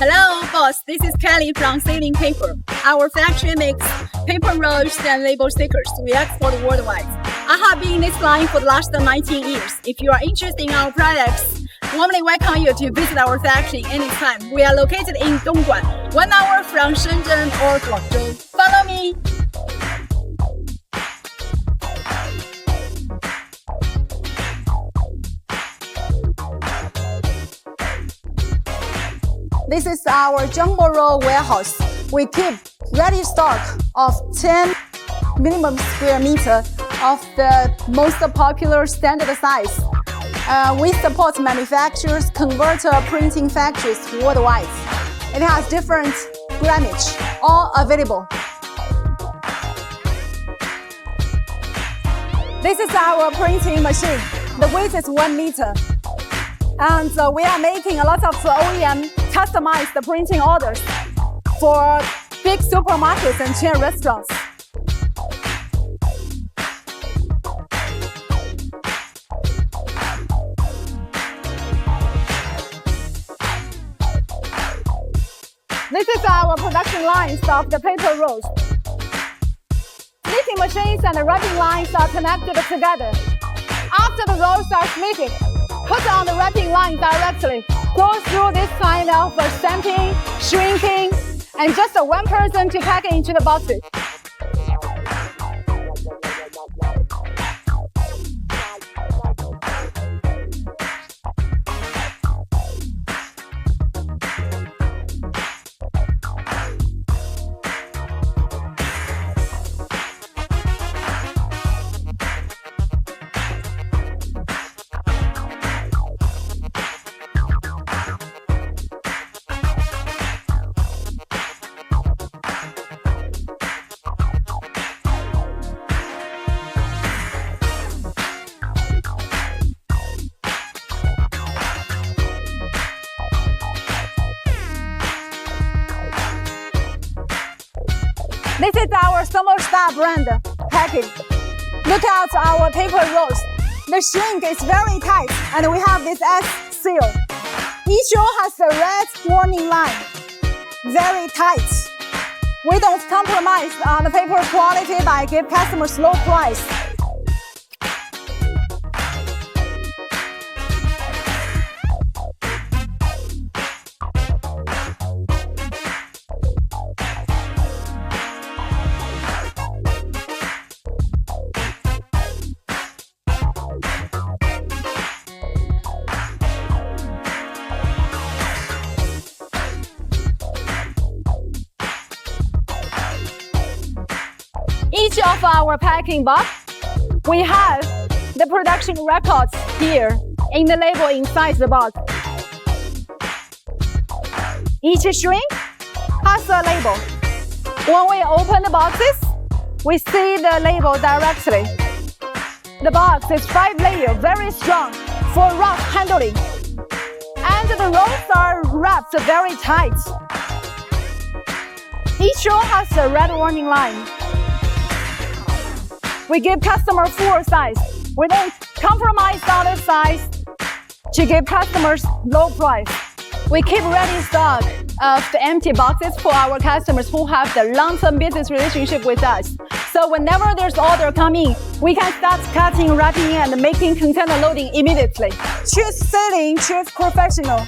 Hello, boss. This is Kelly from Slitting Paper. Our factory makes paper rolls and label stickers. We export worldwide. I have been in this line for the last 19 years. If you are interested in our products, warmly welcome you to visit our factory anytime. We are located in Dongguan, 1 hour from Shenzhen or Guangzhou. Follow me. This is our jumbo roll warehouse. We keep ready stock of 10 minimum square meter of the most popular standard size. We support manufacturers, converter printing factories worldwide. It has different grammage, all available. This is our printing machine. The width is 1 meter. And we are making a lot of OEM customized printing orders for big supermarkets and chain restaurants. This is our production lines of the paper rolls. Slitting machines and the wrapping lines are connected together. After the rolls are slitted, put on the wrapping line directly. Go through this kind of stamping, shrinking, and just one person to pack it into the boxes. This is our Summer Star brand package. Look at our paper rolls. The shrink is very tight, and we have this S seal. Each roll has a red warning line. Very tight. We don't compromise on the paper quality by giving customers low price. Each of our packing box, we have the production records here in the label inside the box. Each shrink has a label. When we open the boxes, we see the label directly. The box is 5-layer, very strong for rough handling. And the rolls are wrapped very tight. Each roll has a red warning line. We give customers full size. We don't compromise on the size to give customers low price. We keep ready stock of the empty boxes for our customers who have the long-term business relationship with us. So whenever there's order coming, we can start cutting, wrapping, and making container loading immediately. Choose Slitting, choose professional.